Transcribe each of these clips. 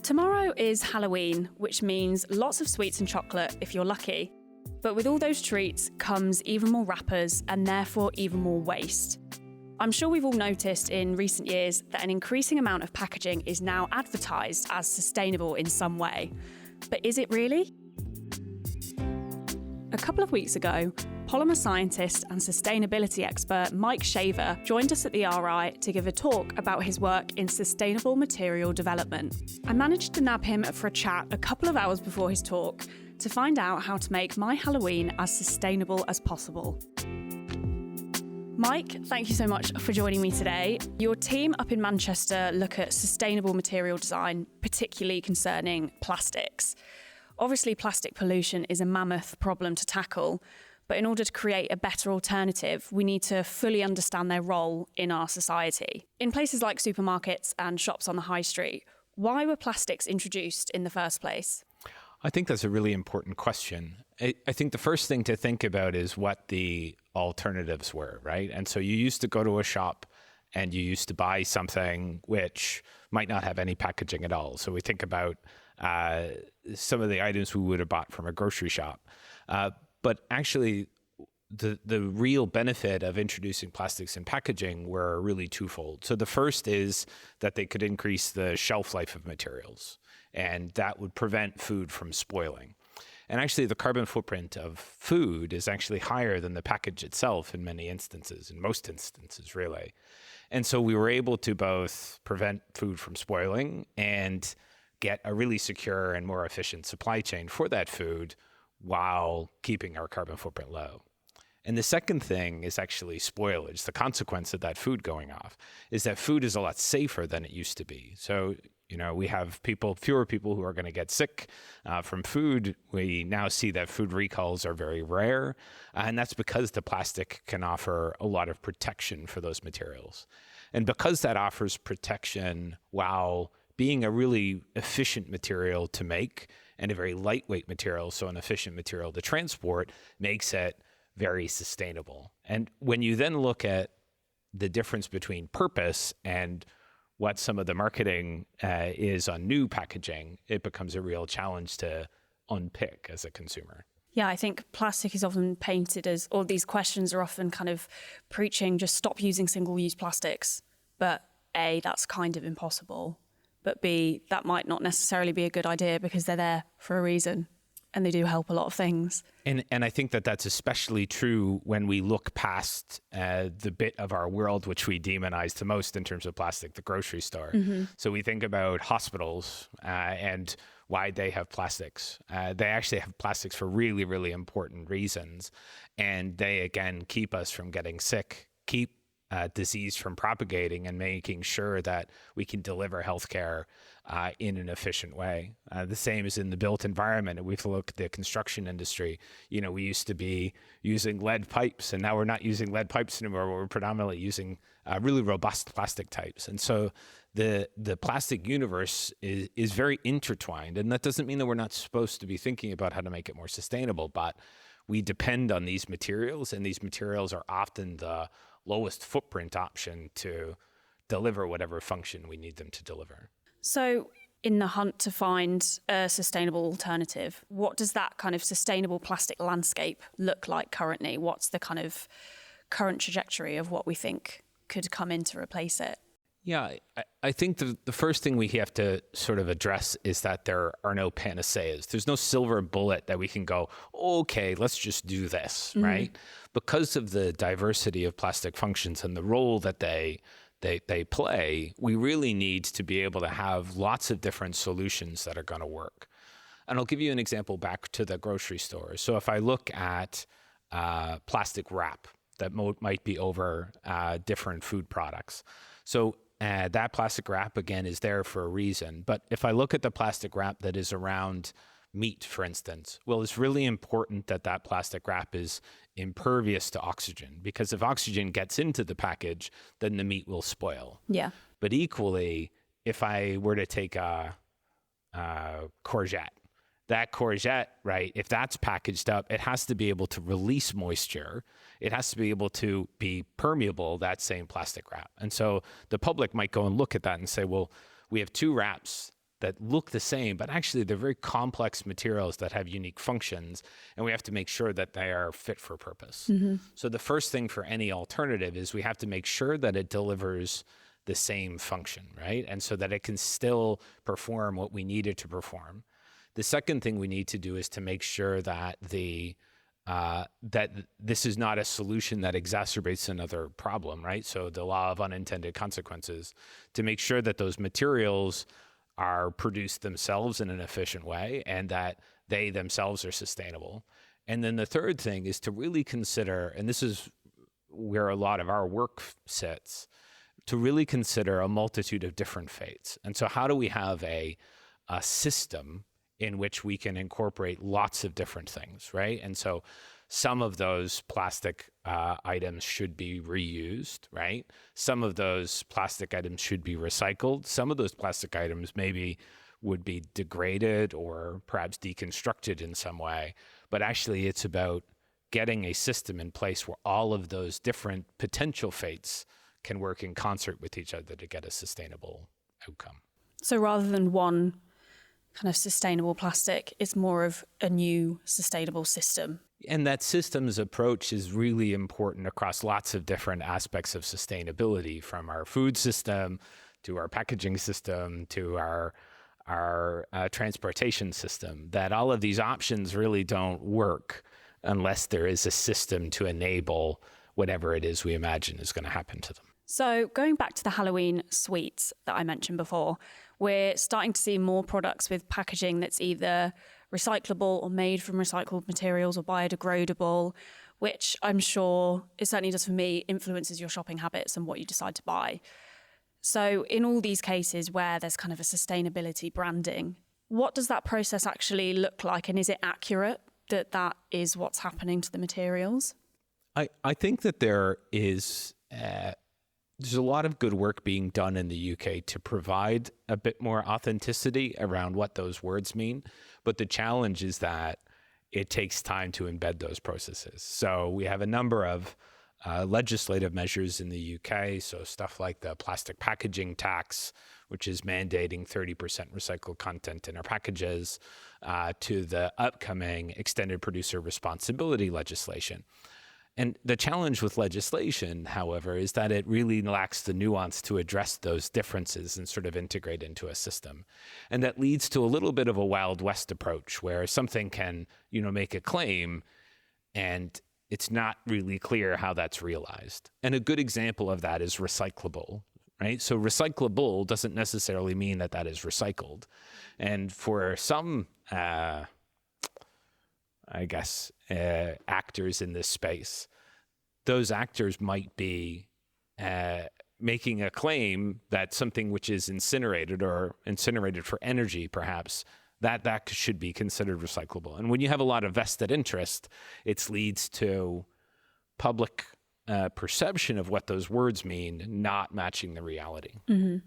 Tomorrow is Halloween, which means lots of sweets and chocolate if you're lucky. But with all those treats comes even more wrappers and therefore even more waste. I'm sure we've all noticed in recent years that an increasing amount of packaging is now advertised as sustainable in some way. But is it really? A couple of weeks ago, polymer scientist and sustainability expert Mike Shaver joined us at the RI to give a talk about his work in sustainable material development. I managed to nab him for a chat a couple of hours before his talk to find out how to make my Halloween as sustainable as possible. Mike, thank you so much for joining me today. Your team up in Manchester look at sustainable material design, particularly concerning plastics. Obviously, plastic pollution is a mammoth problem to tackle, but in order to create a better alternative, we need to fully understand their role in our society. In places like supermarkets and shops on the high street, why were plastics introduced in the first place? I think that's a really important question. I think the first thing to think about is what the alternatives were, right? And so you used to go to a shop and you used to buy something which might not have any packaging at all. So we think about some of the items we would have bought from a grocery shop. But actually, the real benefit of introducing plastics in packaging were really twofold. So the first is that they could increase the shelf life of materials, and that would prevent food from spoiling. And actually, the carbon footprint of food is actually higher than the package itself in many instances, in most instances, really. And so we were able to both prevent food from spoiling and get a really secure and more efficient supply chain for that food while keeping our carbon footprint low. And the second thing is actually spoilage. The consequence of that food going off is that food is a lot safer than it used to be. So, we have fewer people who are going to get sick from food. We now see that food recalls are very rare. And that's because the plastic can offer a lot of protection for those materials. And because that offers protection while being a really efficient material to make and a very lightweight material, so an efficient material to transport, makes it very sustainable. And when you then look at the difference between purpose and what some of the marketing is on new packaging, it becomes a real challenge to unpick as a consumer. Yeah, I think plastic is often painted as, or these questions are often kind of preaching, just stop using single-use plastics. But A, that's kind of impossible. But B, that might not necessarily be a good idea because they're there for a reason and they do help a lot of things. And I think that that's especially true when we look past the bit of our world which we demonize the most in terms of plastic, the grocery store. Mm-hmm. So we think about hospitals and why they have plastics. They actually have plastics for really, really important reasons. And they, again, keep us from getting sick, keep disease from propagating, and making sure that we can deliver healthcare in an efficient way. The same is in the built environment. If we look at the construction industry, we used to be using lead pipes, and now we're not using lead pipes anymore. We're predominantly using really robust plastic types. And so the plastic universe is very intertwined. And that doesn't mean that we're not supposed to be thinking about how to make it more sustainable, but we depend on these materials, and these materials are often the lowest footprint option to deliver whatever function we need them to deliver. So in the hunt to find a sustainable alternative, what does that kind of sustainable plastic landscape look like currently? What's the kind of current trajectory of what we think could come in to replace it? Yeah, I think the first thing we have to sort of address is that there are no panaceas. There's no silver bullet that we can go, okay, let's just do this, right? Because of the diversity of plastic functions and the role that they play, we really need to be able to have lots of different solutions that are going to work. And I'll give you an example back to the grocery store. So if I look at plastic wrap that might be over different food products. So that plastic wrap, again, is there for a reason. But if I look at the plastic wrap that is around meat, for instance, well, it's really important that that plastic wrap is impervious to oxygen, because if oxygen gets into the package, then the meat will spoil. Yeah. But equally, if I were to take a courgette, that courgette, right, if that's packaged up, it has to be able to release moisture. It has to be able to be permeable, that same plastic wrap. And so the public might go and look at that and say, well, we have two wraps that look the same, but actually they're very complex materials that have unique functions, and we have to make sure that they are fit for purpose. So the first thing for any alternative is we have to make sure that it delivers the same function, right? And so that it can still perform what we need it to perform. The second thing we need to do is to make sure that that this is not a solution that exacerbates another problem, right? So the law of unintended consequences, to make sure that those materials are produced themselves in an efficient way and that they themselves are sustainable. And then the third thing is to really consider, and this is where a lot of our work sits, to really consider a multitude of different fates. And so how do we have a system in which we can incorporate lots of different things, right? And so some of those plastic items should be reused, right? Some of those plastic items should be recycled. Some of those plastic items maybe would be degraded or perhaps deconstructed in some way. But actually, it's about getting a system in place where all of those different potential fates can work in concert with each other to get a sustainable outcome. So rather than one kind of sustainable plastic, it's more of a new sustainable system. And that systems approach is really important across lots of different aspects of sustainability, from our food system to our packaging system to our transportation system, that all of these options really don't work unless there is a system to enable whatever it is we imagine is going to happen to them. So going back to the Halloween sweets that I mentioned before, we're starting to see more products with packaging that's either recyclable or made from recycled materials or biodegradable, which I'm sure, it certainly does for me, influences your shopping habits and what you decide to buy. So in all these cases where there's kind of a sustainability branding, what does that process actually look like? And is it accurate that that is what's happening to the materials? I think that there is... there's a lot of good work being done in the UK to provide a bit more authenticity around what those words mean. But the challenge is that it takes time to embed those processes. So we have a number of legislative measures in the UK. So stuff like the plastic packaging tax, which is mandating 30% recycled content in our packages, to the upcoming extended producer responsibility legislation. And the challenge with legislation, however, is that it really lacks the nuance to address those differences and sort of integrate into a system. And that leads to a little bit of a Wild West approach where something can, make a claim and it's not really clear how that's realized. And a good example of that is recyclable, right? So recyclable doesn't necessarily mean that that is recycled. And for some actors in this space, those actors might be making a claim that something which is incinerated for energy, perhaps, that should be considered recyclable. And when you have a lot of vested interest, it leads to public perception of what those words mean not matching the reality. Mm-hmm.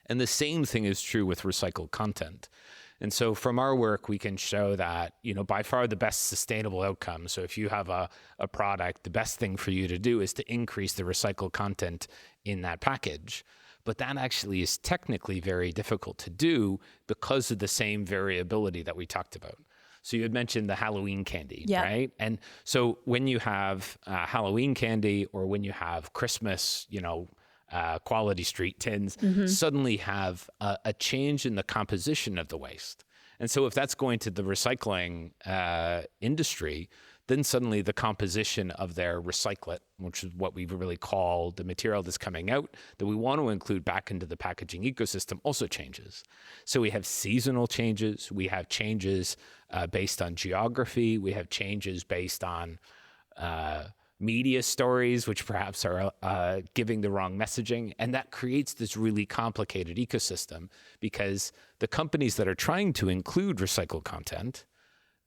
And the same thing is true with recycled content. And so from our work, we can show that, by far the best sustainable outcome. So if you have a product, the best thing for you to do is to increase the recycled content in that package. But that actually is technically very difficult to do because of the same variability that we talked about. So you had mentioned the Halloween candy, right? And so when you have Halloween candy or when you have Christmas, quality street tins, suddenly have a change in the composition of the waste. And so if that's going to the recycling industry, then suddenly the composition of their recyclate, which is what we really call the material that's coming out that we want to include back into the packaging ecosystem, also changes. So we have seasonal changes, we have changes based on geography, we have changes based on media stories, which perhaps are giving the wrong messaging. And that creates this really complicated ecosystem because the companies that are trying to include recycled content,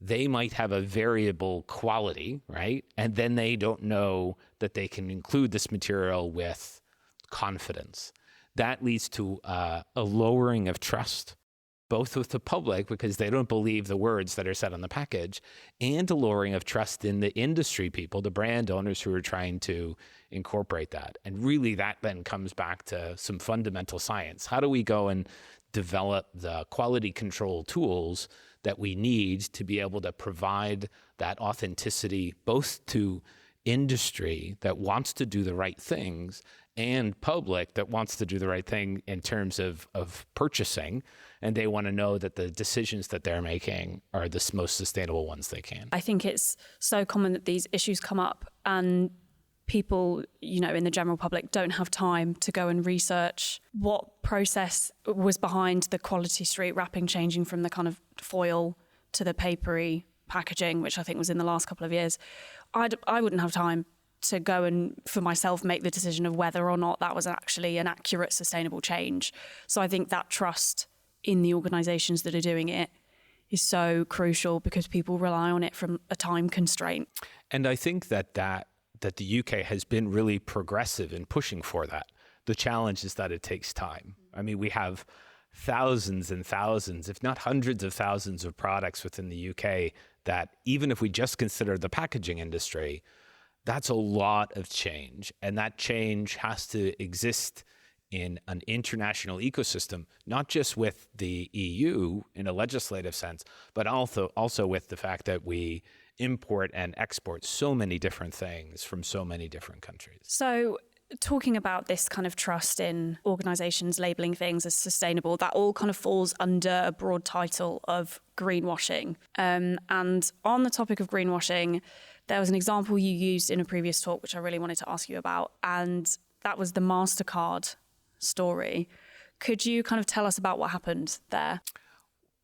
they might have a variable quality, right? And then they don't know that they can include this material with confidence. That leads to a lowering of trust, both with the public because they don't believe the words that are said on the package, and a lowering of trust in the industry people, the brand owners who are trying to incorporate that. And really that then comes back to some fundamental science. How do we go and develop the quality control tools that we need to be able to provide that authenticity both to industry that wants to do the right things and public that wants to do the right thing in terms of purchasing. And they want to know that the decisions that they're making are the most sustainable ones they can. I think it's so common that these issues come up and people, in the general public don't have time to go and research what process was behind the Quality Street wrapping changing from the kind of foil to the papery packaging, which I think was in the last couple of years. I wouldn't have time to go and, for myself, make the decision of whether or not that was actually an accurate, sustainable change. So I think that trust in the organisations that are doing it is so crucial because people rely on it from a time constraint. And I think that the UK has been really progressive in pushing for that. The challenge is that it takes time. I mean, we have thousands and thousands, if not hundreds of thousands of products within the UK that even if we just consider the packaging industry, that's a lot of change. And that change has to exist in an international ecosystem, not just with the EU in a legislative sense, but also with the fact that we import and export so many different things from so many different countries. So talking about this kind of trust in organisations labelling things as sustainable, that all kind of falls under a broad title of greenwashing. And on the topic of greenwashing, there was an example you used in a previous talk, which I really wanted to ask you about, and that was the MasterCard story. Could you kind of tell us about what happened there?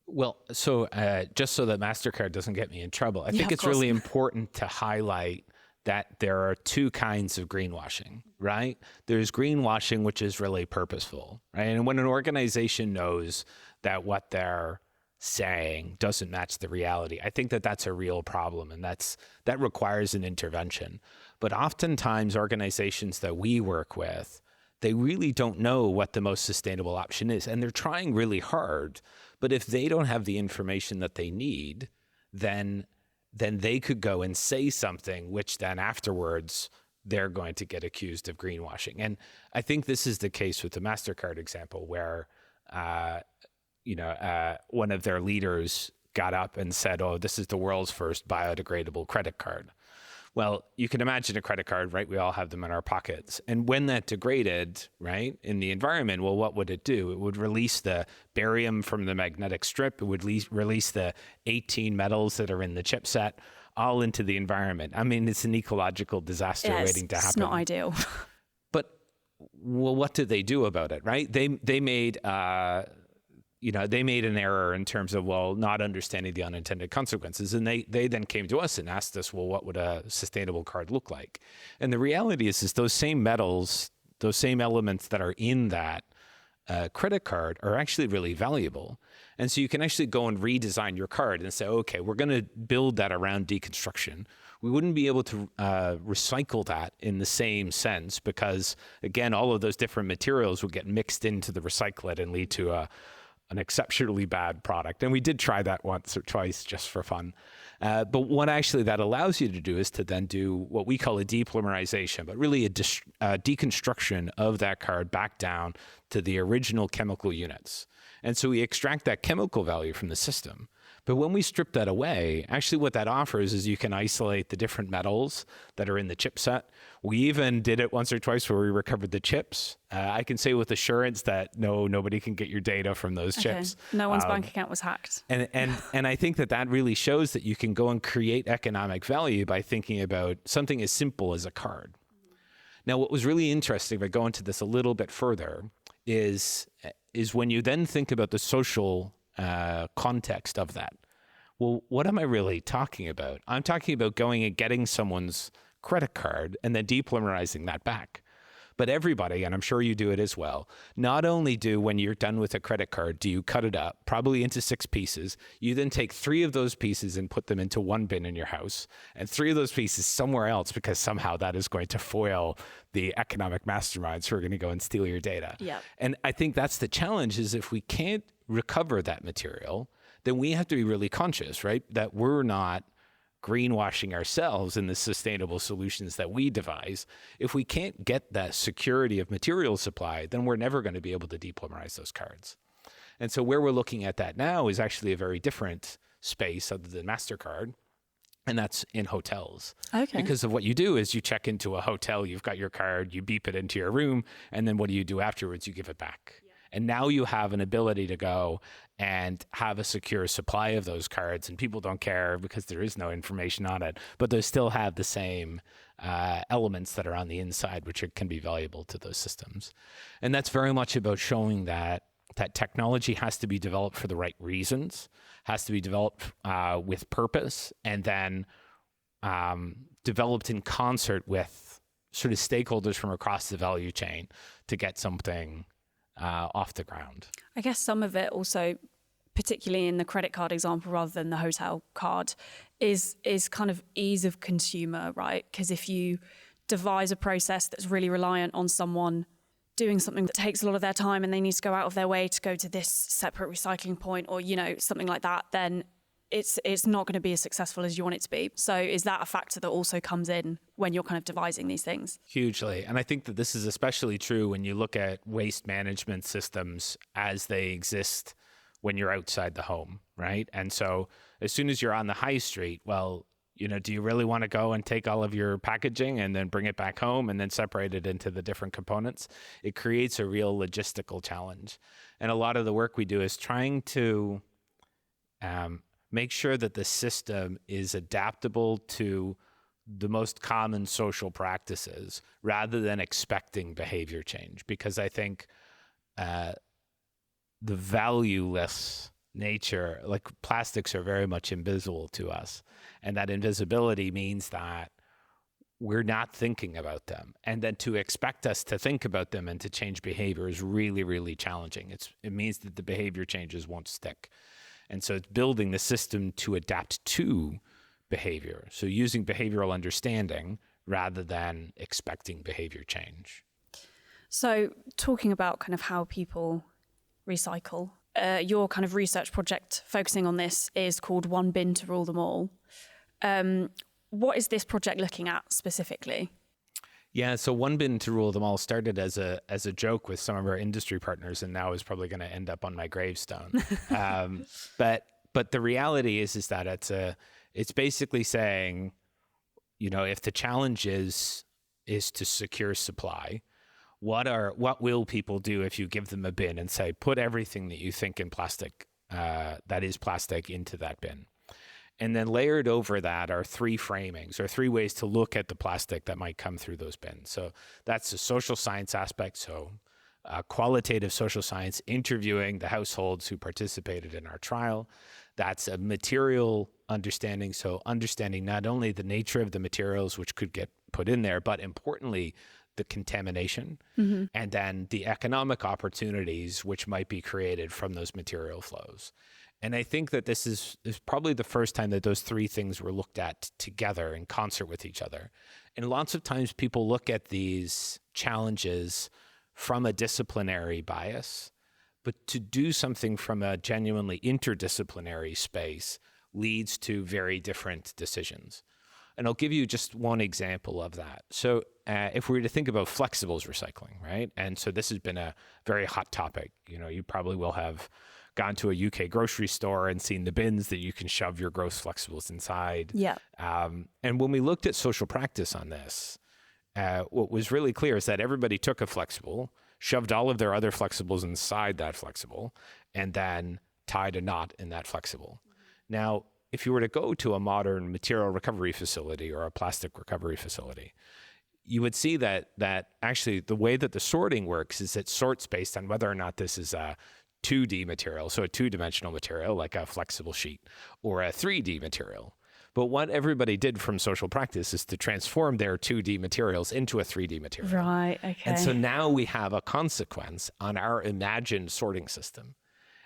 Well, so just so that MasterCard doesn't get me in trouble, I think it's really important to highlight that there are two kinds of greenwashing, right? There's greenwashing, which is really purposeful, right? And when an organization knows that what they're saying doesn't match the reality, I think that that's a real problem, and that requires an intervention. But oftentimes organizations that we work with, they really don't know what the most sustainable option is, and they're trying really hard. But if they don't have the information that they need, then they could go and say something, which then afterwards they're going to get accused of greenwashing. And I think this is the case with the MasterCard example, where one of their leaders got up and said, "Oh, this is the world's first biodegradable credit card." Well, you can imagine a credit card, right? We all have them in our pockets. And when that degraded, right, in the environment, well, what would it do? It would release the barium from the magnetic strip. It would release the 18 metals that are in the chipset all into the environment. I mean, it's an ecological disaster waiting to happen. It's not ideal. But, well, what did they do about it, right? They made... they made an error in terms of, not understanding the unintended consequences. And they then came to us and asked us, well, what would a sustainable card look like? And the reality is those same metals, those same elements that are in that credit card are actually really valuable. And so you can actually go and redesign your card and say, okay, we're going to build that around deconstruction. We wouldn't be able to recycle that in the same sense because, again, all of those different materials would get mixed into the recyclate and lead to an exceptionally bad product. And we did try that once or twice just for fun. But what actually that allows you to do is to then do what we call a depolymerization, but really a deconstruction of that card back down to the original chemical units. And so we extract that chemical value from the system. But when we strip that away, actually what that offers is you can isolate the different metals that are in the chipset. We even did it once or twice where we recovered the chips. I can say with assurance that nobody can get your data from those chips. No one's bank account was hacked. And I think that really shows that you can go and create economic value by thinking about something as simple as a card. Now, what was really interesting, if I go into this a little bit further, is when you then think about the social context of that. Well, what am I really talking about? I'm talking about going and getting someone's credit card and then depolymerizing that back. But everybody, and I'm sure you do it as well, not only do when you're done with a credit card, do you cut it up, probably into 6 pieces. You then take 3 of those pieces and put them into one bin in your house, and 3 of those pieces somewhere else because somehow that is going to foil the economic masterminds who are going to go and steal your data. Yeah. And I think that's the challenge, is if we can't recover that material, then we have to be really conscious, right? That we're not greenwashing ourselves in the sustainable solutions that we devise. If we can't get that security of material supply, then we're never going to be able to depolymerize those cards. And so where we're looking at that now is actually a very different space other than MasterCard. And that's in hotels. Okay. Because of what you do is you check into a hotel, you've got your card, you beep it into your room, and then what do you do afterwards? You give it back. Yeah. And now you have an ability to go and have a secure supply of those cards, and people don't care because there is no information on it, but they still have the same elements that are on the inside, which can be valuable to those systems. And that's very much about showing that technology has to be developed for the right reasons, has to be developed with purpose, and then developed in concert with sort of stakeholders from across the value chain to get something off the ground. I guess some of it also, particularly in the credit card example rather than the hotel card, is kind of ease of consumer, right? Because if you devise a process that's really reliant on someone doing something that takes a lot of their time and they need to go out of their way to go to this separate recycling point or, something like that, then it's not going to be as successful as you want it to be. So is that a factor that also comes in when you're kind of devising these things? Hugely. And I think that this is especially true when you look at waste management systems as they exist when you're outside the home, right? And so as soon as you're on the high street, well, do you really want to go and take all of your packaging and then bring it back home and then separate it into the different components? It creates a real logistical challenge. And a lot of the work we do is trying to make sure that the system is adaptable to the most common social practices rather than expecting behavior change. Because I think the valueless nature, like plastics are very much invisible to us. And that invisibility means that we're not thinking about them. And then to expect us to think about them and to change behavior is really, really challenging. It means that the behavior changes won't stick. And so it's building the system to adapt to behavior. So using behavioral understanding rather than expecting behavior change. So talking about kind of how people recycle, your kind of research project focusing on this is called One Bin to Rule Them All. What is this project looking at specifically? Yeah, so One Bin to Rule Them All started as a joke with some of our industry partners, and now is probably going to end up on my gravestone. But the reality is that it's basically saying, if the challenge is to secure supply, what will people do if you give them a bin and say, put everything that you think in plastic, that is plastic, into that bin? And then layered over that are three framings or three ways to look at the plastic that might come through those bins. So that's the social science aspect. So qualitative social science, interviewing the households who participated in our trial. That's a material understanding. So understanding not only the nature of the materials which could get put in there, but importantly, the contamination, and then the economic opportunities which might be created from those material flows. And I think that this is probably the first time that those three things were looked at together in concert with each other. And lots of times people look at these challenges from a disciplinary bias, but to do something from a genuinely interdisciplinary space leads to very different decisions. And I'll give you just one example of that. So if we were to think about flexibles recycling, right? And so this has been a very hot topic. You probably will have gone to a UK grocery store and seen the bins that you can shove your gross flexibles inside. Yeah. And when we looked at social practice on this, what was really clear is that everybody took a flexible, shoved all of their other flexibles inside that flexible, and then tied a knot in that flexible. Now, if you were to go to a modern material recovery facility or a plastic recovery facility, you would see that actually the way that the sorting works is it sorts based on whether or not this is a 2D material, so a two-dimensional material like a flexible sheet, or a 3D material. But what everybody did from social practice is to transform their 2D materials into a 3D material. Right, okay. And so now we have a consequence on our imagined sorting system.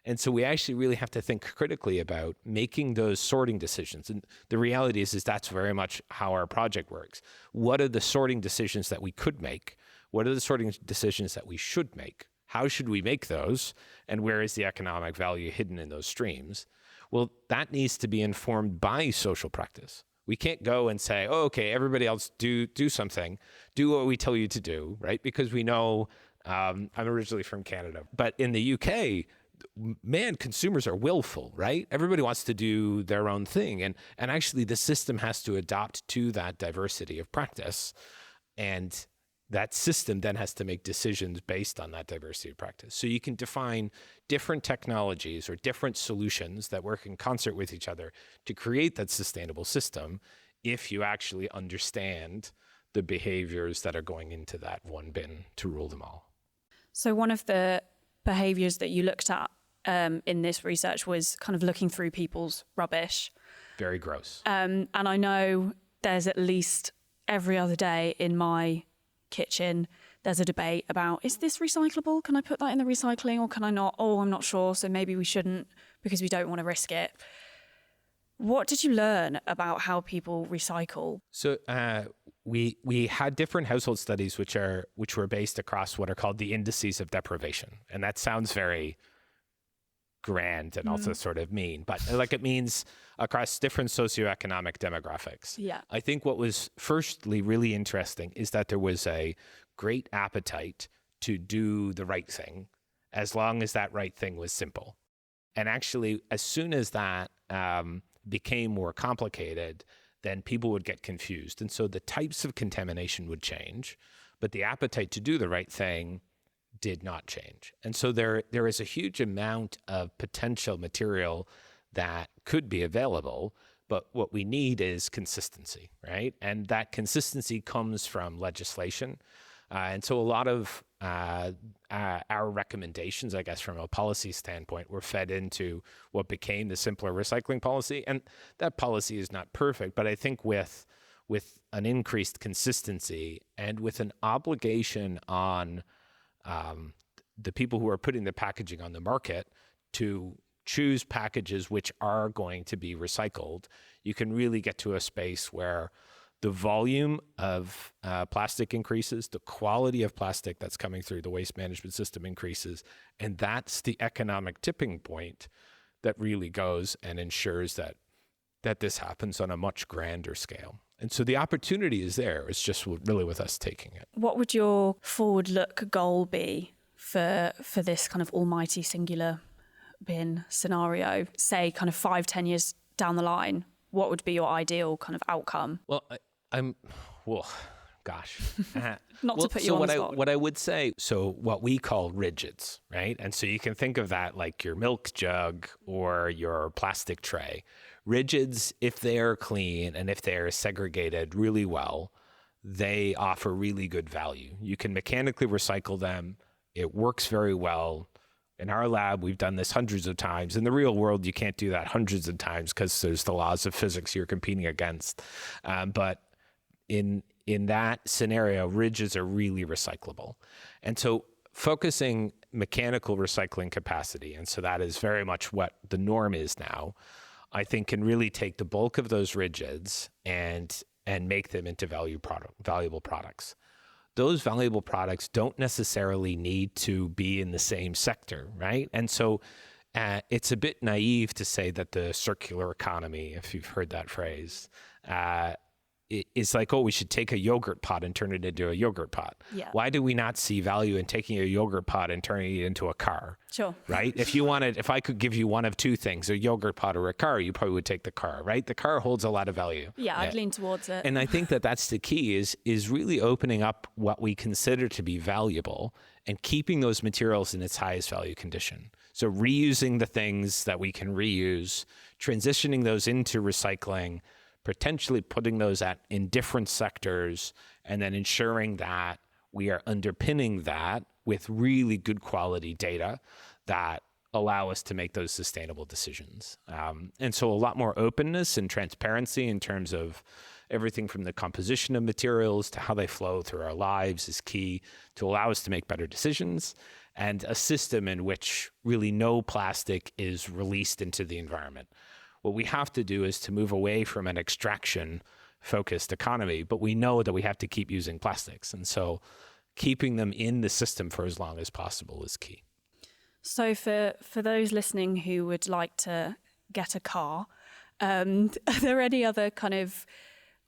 And so we actually really have to think critically about making those sorting decisions. And the reality is that's very much how our project works. What are the sorting decisions that we could make? What are the sorting decisions that we should make? How should we make those? And where is the economic value hidden in those streams? Well, that needs to be informed by social practice. We can't go and say, oh, okay, everybody else do something. Do what we tell you to do, right? Because we know, I'm originally from Canada, but in the UK, man, consumers are willful, right? Everybody wants to do their own thing. And actually the system has to adapt to that diversity of practice. And that system then has to make decisions based on that diversity of practice. So you can define different technologies or different solutions that work in concert with each other to create that sustainable system if you actually understand the behaviors that are going into that one bin to rule them all. So one of the behaviors that you looked at in this research was kind of looking through people's rubbish. Very gross. And I know there's at least every other day in my kitchen, there's a debate about, is this recyclable? Can I put that in the recycling or can I not? Oh, I'm not sure. So maybe we shouldn't because we don't want to risk it. What did you learn about how people recycle? So we had different household studies which were based across what are called the indices of deprivation. And that sounds very grand and also sort of mean, but like it means across different socioeconomic demographics. Yeah. I think what was firstly really interesting is that there was a great appetite to do the right thing as long as that right thing was simple. And actually, as soon as that became more complicated, then people would get confused. And so the types of contamination would change, but the appetite to do the right thing did not change. And so there is a huge amount of potential material that could be available, but what we need is consistency, right? And that consistency comes from legislation. And so a lot of our recommendations, I guess, from a policy standpoint, were fed into what became the simpler recycling policy. And that policy is not perfect, but I think with an increased consistency and with an obligation on the people who are putting the packaging on the market to choose packages which are going to be recycled, you can really get to a space where the volume of plastic increases, the quality of plastic that's coming through the waste management system increases, and that's the economic tipping point that really goes and ensures that this happens on a much grander scale. And so the opportunity is there. It's just really with us taking it. What would your forward look goal be for this kind of almighty singular bin scenario? Say kind of 5-10 years down the line, what would be your ideal kind of outcome? Well, gosh. Not to put you on the spot. What I would say, so what we call rigids, right? And so you can think of that like your milk jug or your plastic tray. Rigids, if they are clean and if they are segregated really well, they offer really good value. You can mechanically recycle them. It works very well. In our lab, we've done this hundreds of times. In the real world, you can't do that hundreds of times because there's the laws of physics you're competing against. But in that scenario, rigids are really recyclable. And so focusing mechanical recycling capacity, and so that is very much what the norm is now, I think can really take the bulk of those rigids and make them into valuable products. Those valuable products don't necessarily need to be in the same sector, right? And so it's a bit naive to say that the circular economy, if you've heard that phrase, it's like, oh, we should take a yogurt pot and turn it into a yogurt pot. Yeah. Why do we not see value in taking a yogurt pot and turning it into a car? Sure. Right? If I could give you one of two things, a yogurt pot or a car, you probably would take the car, right? The car holds a lot of value. Yeah, I'd lean towards it. And I think that's the key is really opening up what we consider to be valuable and keeping those materials in its highest value condition. So reusing the things that we can reuse, transitioning those into recycling, potentially putting those in different sectors, and then ensuring that we are underpinning that with really good quality data that allow us to make those sustainable decisions. And so a lot more openness and transparency in terms of everything from the composition of materials to how they flow through our lives is key to allow us to make better decisions, and a system in which really no plastic is released into the environment. What we have to do is to move away from an extraction-focused economy, but we know that we have to keep using plastics. And so keeping them in the system for as long as possible is key. So for those listening who would like to get a car, are there any other kind of,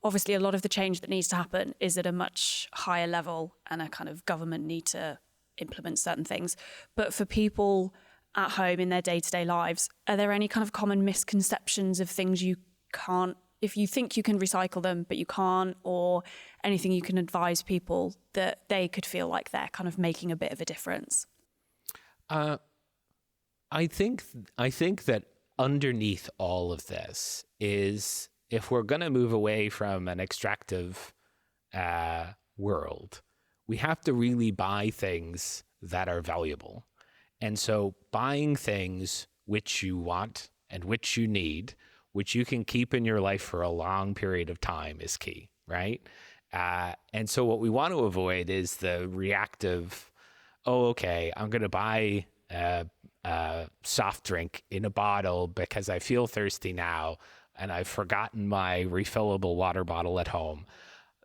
obviously a lot of the change that needs to happen is at a much higher level and a kind of government need to implement certain things. But for people at home in their day-to-day lives, are there any kind of common misconceptions of things you can't, if you think you can recycle them but you can't, or anything you can advise people that they could feel like they're kind of making a bit of a difference? I think that underneath all of this is, if we're going to move away from an extractive world, we have to really buy things that are valuable. And so buying things which you want and which you need, which you can keep in your life for a long period of time, is key, right? And so what we want to avoid is the reactive, oh, okay, I'm going to buy a soft drink in a bottle because I feel thirsty now and I've forgotten my refillable water bottle at home.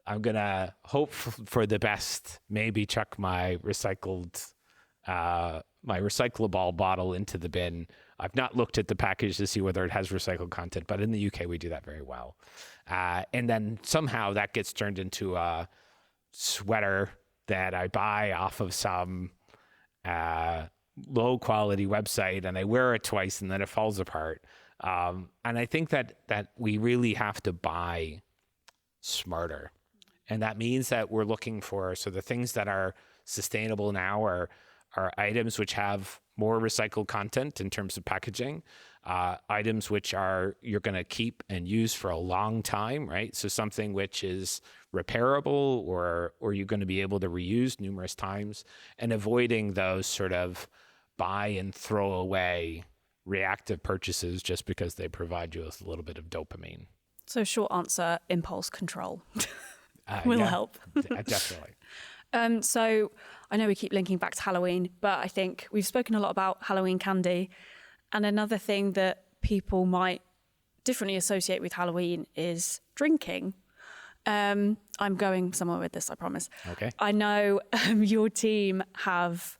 I'm going to hope for the best, maybe chuck my recyclable bottle into the bin. I've not looked at the package to see whether it has recycled content, but in the UK, we do that very well. And then somehow that gets turned into a sweater that I buy off of some low quality website, and I wear it twice and then it falls apart. And I think that we really have to buy smarter. And that means that we're looking for, so the things that are sustainable now are items which have more recycled content in terms of packaging, items which you're going to keep and use for a long time, right? So something which is repairable or you're going to be able to reuse numerous times, and avoiding those sort of buy and throw away reactive purchases just because they provide you with a little bit of dopamine. So short answer, impulse control will help. Definitely. So I know we keep linking back to Halloween, but I think we've spoken a lot about Halloween candy. And another thing that people might differently associate with Halloween is drinking. I'm going somewhere with this, I promise. Okay. I know your team have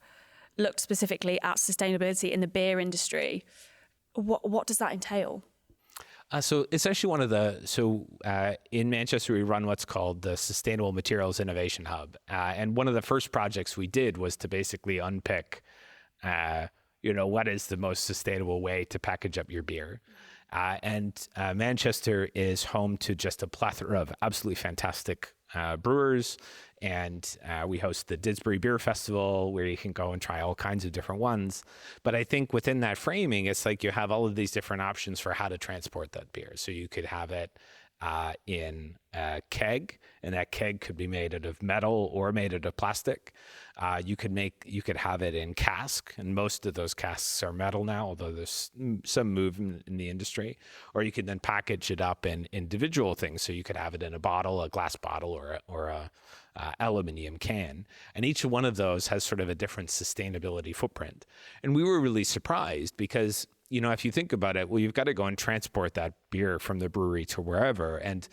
looked specifically at sustainability in the beer industry. What does that entail? So it's actually in Manchester, we run what's called the Sustainable Materials Innovation Hub. And one of the first projects we did was to basically unpick, what is the most sustainable way to package up your beer. And Manchester is home to just a plethora of absolutely fantastic brewers. And we host the Didsbury Beer Festival, where you can go and try all kinds of different ones. But I think within that framing, it's like you have all of these different options for how to transport that beer. So you could have it in a keg, and that keg could be made out of metal or made out of plastic. You could have it in cask, and most of those casks are metal now, although there's some movement in the industry. Or you could then package it up in individual things. So you could have it in a bottle, a glass bottle, or a aluminum can. And each one of those has sort of a different sustainability footprint. And we were really surprised because, if you think about it, well, you've got to go and transport that beer from the brewery to wherever. And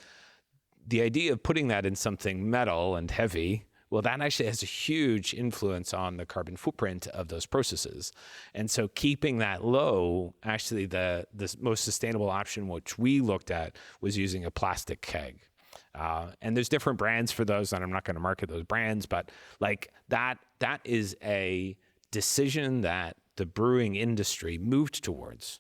the idea of putting that in something metal and heavy, well, that actually has a huge influence on the carbon footprint of those processes. And so keeping that low, actually the most sustainable option, which we looked at, was using a plastic keg. And there's different brands for those, and I'm not going to market those brands, but like that is a decision that the brewing industry moved towards,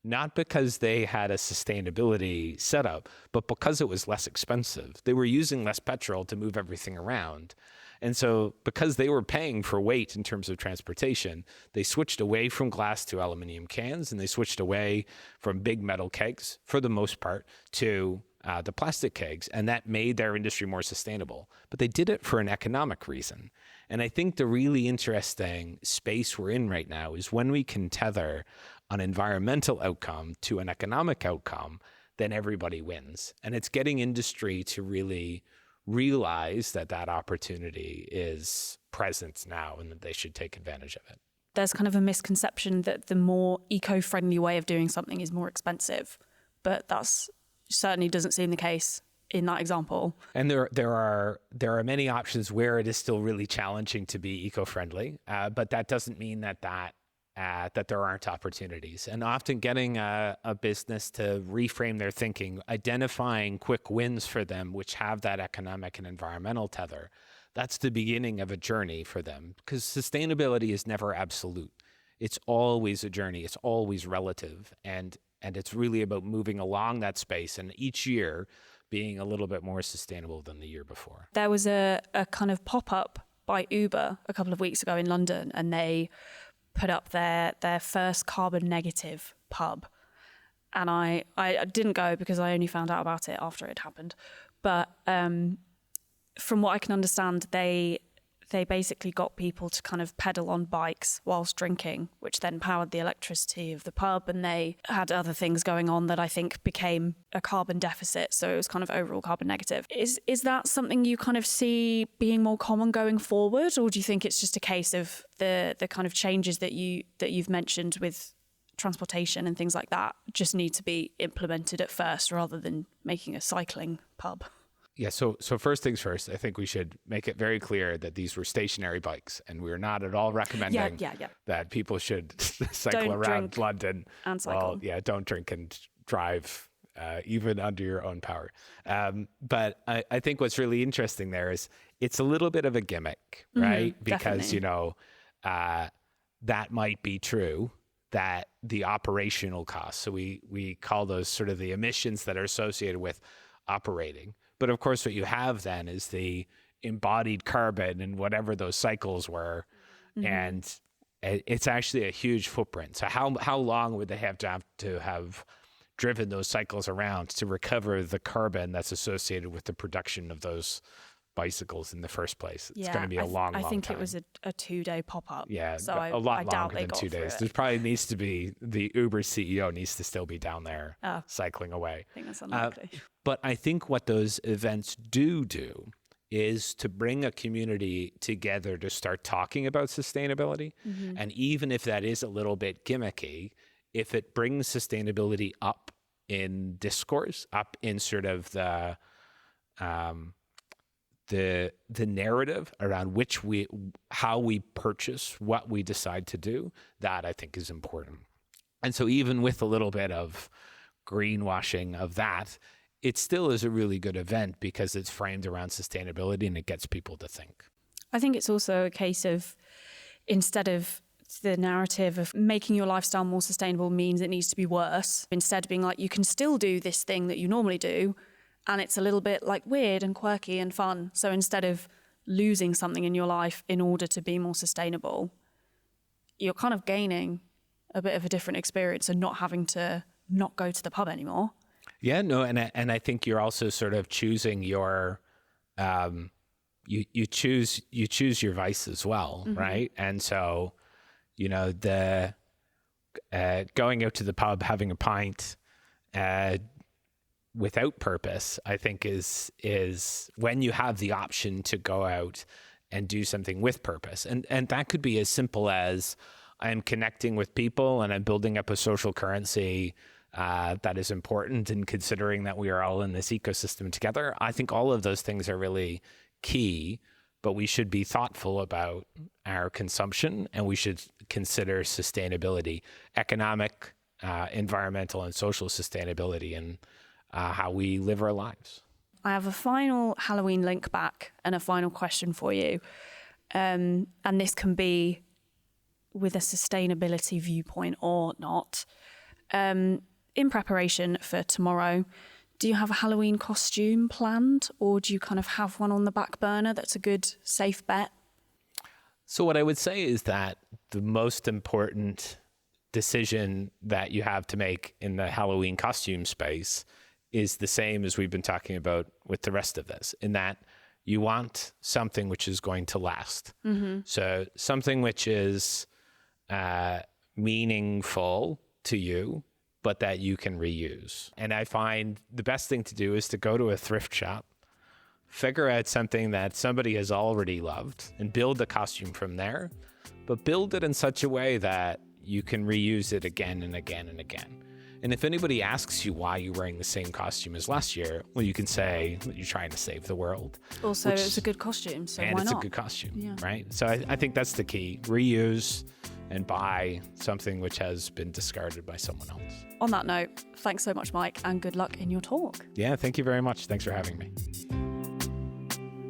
not because they had a sustainability setup, but because it was less expensive. They were using less petrol to move everything around. And so because they were paying for weight in terms of transportation, they switched away from glass to aluminum cans, and they switched away from big metal kegs, for the most part, to the plastic kegs, and that made their industry more sustainable. But they did it for an economic reason. And I think the really interesting space we're in right now is when we can tether an environmental outcome to an economic outcome, then everybody wins. And it's getting industry to really realize that opportunity is present now and that they should take advantage of it. There's kind of a misconception that the more eco-friendly way of doing something is more expensive, but that's certainly doesn't seem the case in that example. And there are many options where it is still really challenging to be eco-friendly, but that doesn't mean that there aren't opportunities. And often getting a business to reframe their thinking, identifying quick wins for them, which have that economic and environmental tether, that's the beginning of a journey for them, because sustainability is never absolute. it's always a journey. It's always relative. And it's really about moving along that space and each year being a little bit more sustainable than the year before. There was a kind of pop-up by Uber a couple of weeks ago in London, and they put up their first carbon negative pub. And I didn't go because I only found out about it after it happened. But from what I can understand, they basically got people to kind of pedal on bikes whilst drinking, which then powered the electricity of the pub. And they had other things going on that I think became a carbon deficit. So it was kind of overall carbon negative. Is that something you kind of see being more common going forward? Or do you think it's just a case of the kind of changes that you've mentioned with transportation and things like that just need to be implemented at first rather than making a cycling pub? Yeah, so first things first, I think we should make it very clear that these were stationary bikes, and we're not at all recommending that people should cycle around London. And cycle. Well, don't drink and drive even under your own power. But I think what's really interesting there is it's a little bit of a gimmick, right? Because, definitely. That might be true, that the operational costs, so we call those sort of the emissions that are associated with operating. But of course, what you have then is the embodied carbon and whatever those cycles were. And it's actually a huge footprint. So how long would they have to have driven those cycles around to recover the carbon that's associated with the production of those bicycles in the first place? It's going to be a long time. I think it was a 2-day pop-up. Yeah, so a lot I doubt longer than 2 days. There probably needs to be, the Uber CEO needs to still be down there cycling away. I think that's unlikely. But I think what those events do is to bring a community together to start talking about sustainability. And even if that is a little bit gimmicky, if it brings sustainability up in discourse, up in sort of the narrative around how we purchase what we decide to do, that I think is important. And so even with a little bit of greenwashing of that, it still is a really good event because it's framed around sustainability and it gets people to think. I think it's also a case of, instead of the narrative of making your lifestyle more sustainable means it needs to be worse, instead being like, you can still do this thing that you normally do, and it's a little bit like weird and quirky and fun. So instead of losing something in your life in order to be more sustainable, you're kind of gaining a bit of a different experience and not having to not go to the pub anymore. Yeah, no, and I think you're also sort of choosing your, you choose your vice as well, right? And so, the going out to the pub, having a pint, without purpose, I think is when you have the option to go out and do something with purpose, and that could be as simple as I'm connecting with people and I'm building up a social currency. That is important, and considering that we are all in this ecosystem together, I think all of those things are really key, but we should be thoughtful about our consumption and we should consider sustainability, economic, environmental and social sustainability, and how we live our lives. I have a final Halloween link back and a final question for you. And this can be with a sustainability viewpoint or not. In preparation for tomorrow, do you have a Halloween costume planned, or do you kind of have one on the back burner that's a good, safe bet? So what I would say is that the most important decision that you have to make in the Halloween costume space is the same as we've been talking about with the rest of this, in that you want something which is going to last. So something which is meaningful to you, but that you can reuse. And I find the best thing to do is to go to a thrift shop, figure out something that somebody has already loved and build the costume from there, but build it in such a way that you can reuse it again and again and again. And if anybody asks you why you're wearing the same costume as last year, well, you can say that you're trying to save the world. Also, it's a good costume, so why not? And it's a good costume, right? So I think that's the key. Reuse and buy something which has been discarded by someone else. On that note, thanks so much, Mike, and good luck in your talk. Yeah, thank you very much. Thanks for having me.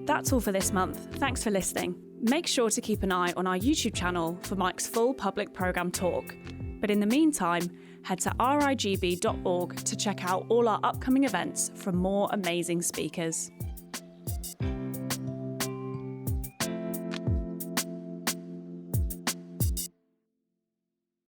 That's all for this month. Thanks for listening. Make sure to keep an eye on our YouTube channel for Mike's full public programme talk. But in the meantime, head to rigb.org to check out all our upcoming events from more amazing speakers.